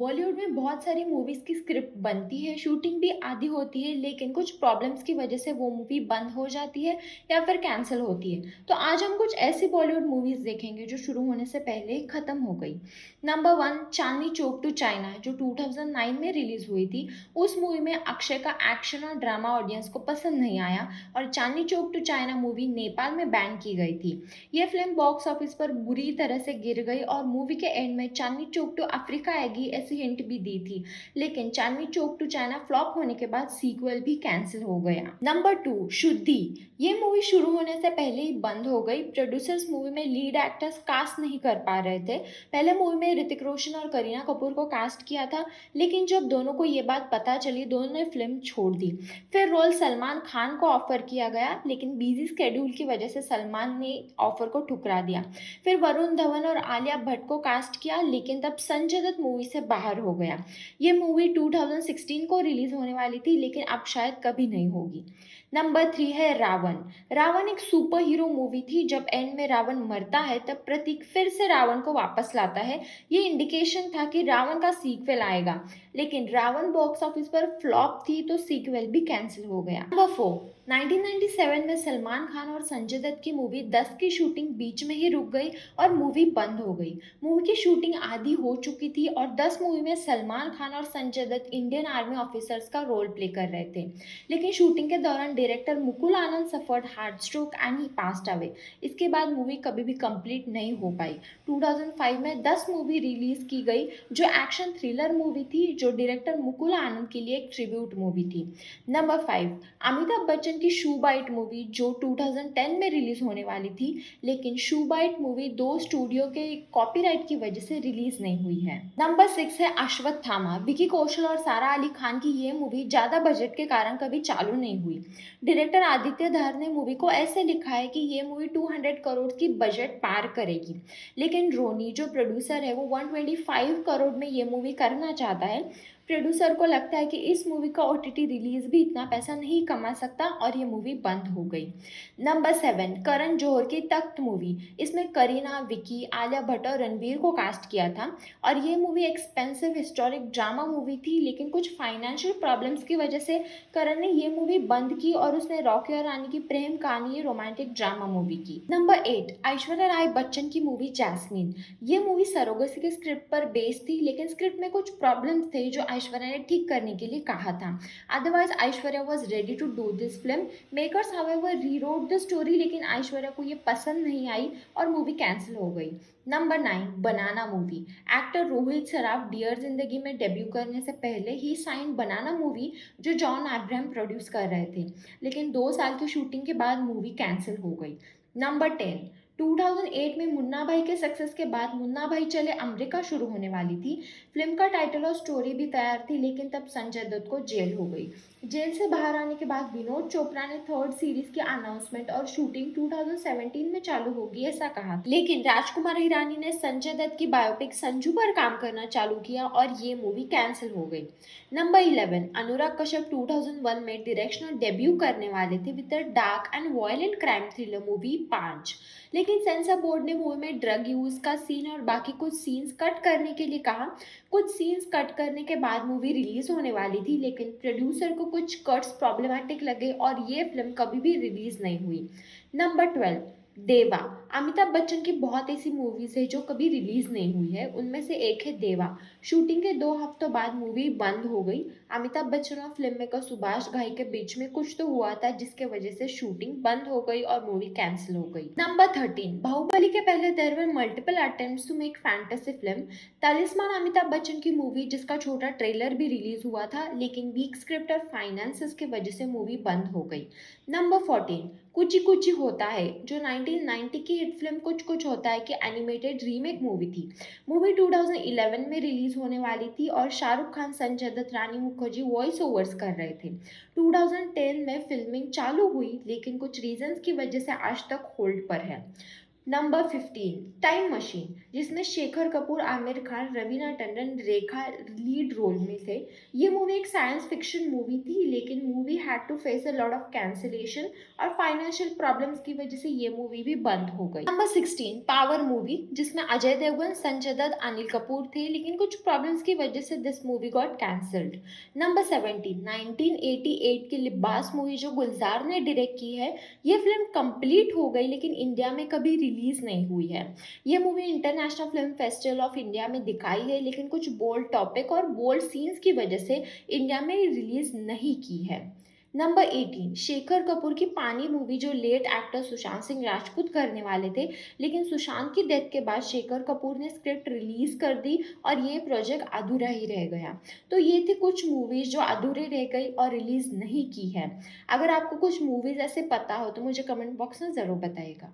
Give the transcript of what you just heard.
बॉलीवुड में बहुत सारी मूवीज़ की स्क्रिप्ट बनती है, शूटिंग भी आधी होती है, लेकिन कुछ प्रॉब्लम्स की वजह से वो मूवी बंद हो जाती है या फिर कैंसल होती है। तो आज हम कुछ ऐसी बॉलीवुड मूवीज़ देखेंगे जो शुरू होने से पहले ही खत्म हो गई। Number 1 Chandni Chowk to China जो 2009 में रिलीज़ हुई थी। उस मूवी में अक्षय का एक्शन और ड्रामा ऑडियंस को पसंद नहीं आया और चांदनी Chowk to China movie Nepal में बैन की गई थी। ये फिल्म बॉक्स ऑफिस पर बुरी तरह से गिर गई और मूवी के एंड में चांदनी चौक टू अफ्रीका आएगी ऐसी हिंट भी दी थी, लेकिन चांदनी चौक टू चाइना फ्लॉप होने के बाद सीक्वल भी कैंसिल हो गया। नंबर 2 शुद्धि। ये मूवी शुरू होने से पहले ही बंद हो गई। प्रोड्यूसर्स मूवी में लीड एक्टर्स कास्ट नहीं कर पा रहे थे। पहले मूवी में ऋतिक रोशन और करीना कपूर को कास्ट किया था, लेकिन जब दोनों को ये बात पता चली, दोनों ने फिल्म छोड़ दी। फिर रोल सलमान खान को ऑफर किया गया, लेकिन बिजी स्केड्यूल की वजह से सलमान ने ऑफर को ठुकरा दिया। फिर वरुण धवन और आलिया भट्ट को कास्ट किया, लेकिन तब संजय दत्त मूवी से बाहर हो गया। ये मूवी 2016 को रिलीज होने वाली थी, लेकिन अब शायद कभी नहीं होगी। नंबर 3 है रावण। रावण एक सुपर हीरो मूवी थी। जब एंड में रावण मरता है, तब प्रतीक फिर से रावण को वापस लाता है। ये इंडिकेशन था कि रावण का सीक्वल आएगा, लेकिन रावण बॉक्स ऑफिस पर फ्लॉप थी, तो सीक्वल भी कैंसिल हो गया। नंबर 4 1997 में सलमान खान और संजय दत्त की मूवी 10 की शूटिंग बीच में ही रुक गई और मूवी बंद हो गई। मूवी की शूटिंग आधी हो चुकी थी और 10 मूवी में सलमान खान और Sanjay Dutt Indian army officers का रोल प्ले कर रहे थे, लेकिन शूटिंग के दौरान director Mukul Anand suffered heart stroke and he passed away. इसके बाद मूवी कभी भी कंप्लीट नहीं हो पाई। 2005 में 10 मूवी रिलीज की गई, जो एक्शन थ्रिलर मूवी थी, जो डायरेक्टर मुकुल आनंद के लिए एक ट्रिब्यूट मूवी थी। नंबर 5 अमिताभ बच्चन की शू बाइट मूवी जो 2010 में रिलीज होने वाली थी, लेकिन शू बाइट मूवी दो स्टूडियो के कॉपीराइट की वजह से रिलीज नहीं हुई है। नंबर 6 है अश्वत्थामा। विकी कौशल और सारा अली खान की ये मूवी ज्यादा बजट के कारण कभी चालू नहीं हुई। डायरेक्टर आदित्य धर ने मूवी को ऐसे लिखा है कि ये मूवी 200 करोड़ की बजट पार करेगी, लेकिन रोनी जो प्रोड्यूसर है वो 125 करोड़ में ये मूवी करना चाहता है। प्रोड्यूसर को लगता है कि इस मूवी का ओटीटी रिलीज भी इतना पैसा नहीं कमा सकता और ये मूवी बंद हो गई। नंबर 7 करण जौहर की तख्त मूवी। इसमें करीना, विकी, आलिया भट्ट और रणबीर को कास्ट किया था और ये movie expensive historic drama movie थी, लेकिन कुछ फाइनेंशियल प्रॉब्लम्स की वजह से करण ने ये मूवी बंद की और उसने रॉकी और रानी की प्रेम कहानी रोमांटिक ड्रामा मूवी की। नंबर 8 ऐश्वर्या राय बच्चन की मूवी जैस्मीन। ये मूवी सरोगसी के स्क्रिप्ट पर बेस्ड थी, लेकिन स्क्रिप्ट में कुछ प्रॉब्लम्स थे जो ऐश्वर्या ने ठीक करने के लिए कहा था। Otherwise Aishwarya was ready to do this film. Makers however rewrote the story, लेकिन ऐश्वर्या को ये पसंद नहीं आई और मूवी कैंसिल हो गई। Number 9 banana movie. Actor Rohit Saraf dear Zindagi में डेब्यू करने से पहले ही साइन बनाना मूवी, जो जॉन अब्राहम प्रोड्यूस कर रहे थे, लेकिन 2 साल की शूटिंग के बाद मूवी कैंसिल हो गई। नंबर 10 2008 में मुन्ना भाई के सक्सेस के बाद मुन्ना भाई चले अमेरिका शुरू होने वाली थी। फिल्म का टाइटल और स्टोरी भी तैयार थी, लेकिन तब संजय दत्त को जेल हो गई। जेल से बाहर आने के बाद विनोद चोपड़ा ने थर्ड सीरीज की अनाउंसमेंट और शूटिंग 2017 में चालू होगी ऐसा कहा, लेकिन राजकुमार हिरानी ने संजय दत्त की बायोपिक संजू पर काम करना चालू किया और ये मूवी कैंसिल हो गई। नंबर 11 अनुराग कश्यप 2001 में डायरेक्शनल डेब्यू करने वाले थे with the dark and violent crime thriller movie 5, लेकिन सेंसर बोर्ड ने मूवी में ड्रग यूज का सीन और बाकी कुछ सीन्स कट करने के लिए कहा। कुछ सीन्स कट करने के बाद मूवी रिलीज होने वाली थी, लेकिन प्रोड्यूसर को कुछ कट्स प्रॉब्लमैटिक लगे और ये फिल्म कभी भी रिलीज नहीं हुई। नंबर 12 देवा। अमिताभ बच्चन की बहुत ऐसी मूवीज है जो कभी रिलीज नहीं हुई है, उनमें से एक है देवा। शूटिंग के 2 हफ्तों बाद मूवी बंद हो गई। अमिताभ बच्चन और फिल्म मेकर सुभाष घाई के बीच में कुछ तो हुआ था, जिसके वजह से शूटिंग बंद हो गई और मूवी कैंसिल हो गई। नंबर 13 बाहुबली के पहले there were multiple attempts to make fantasy film. Talisman Amitabh Bachchan की मूवी जिसका छोटा ट्रेलर भी रिलीज हुआ था, लेकिन वीक स्क्रिप्ट और फाइनेंसेस की वजह से मूवी बंद हो गई। नंबर 14 कुची कुची होता है, जो 1990 की हिट फिल्म कुछ कुछ होता है की एनिमेटेड रीमेक मूवी थी। मूवी 2011 में रिलीज होने वाली थी और शाहरुख खान, संजय दत्त, रानी मुखर्जी वॉइस ओवर्स कर रहे थे। 2010 में फिल्मिंग चालू हुई, लेकिन कुछ रीजंस की वजह से आज तक होल्ड पर है। नंबर 15 टाइम मशीन, जिसमें शेखर कपूर, आमिर खान, रवीना टंडन, रेखा लीड रोल में थे। ये मूवी एक साइंस फिक्शन मूवी थी, लेकिन movie had to face a lot of cancellation और फाइनेंशियल प्रॉब्लम्स की वजह से ये मूवी भी बंद हो गई। नंबर 16 पावर मूवी, जिसमें अजय देवगन, संजय दत्त, अनिल कपूर थे, लेकिन कुछ प्रॉब्लम्स की वजह से this movie got cancelled. Number 17 1988 की लिबास मूवी, जो गुलजार ने डायरेक्ट की है। ये फिल्म कंप्लीट हो गई, लेकिन इंडिया में कभी रिलीज नहीं हुई है। ये movie international film festival of India में दिखाई है, लेकिन कुछ बोल्ड टॉपिक और बोल्ड सीन्स की वजह से इंडिया में रिलीज नहीं की है। नंबर 18 शेखर कपूर की पानी मूवी, जो लेट एक्टर सुशांत सिंह राजपूत करने वाले थे, लेकिन सुशांत की डेथ के बाद शेखर कपूर ने स्क्रिप्ट रिलीज कर दी और ये प्रोजेक्ट अधूरा ही रह गया। तो ये थी कुछ मूवीज जो अधूरे रह गई और रिलीज नहीं की है। अगर आपको कुछ मूवीज ऐसे पता हो तो मुझे कमेंट बॉक्स में ज़रूर बताइएगा।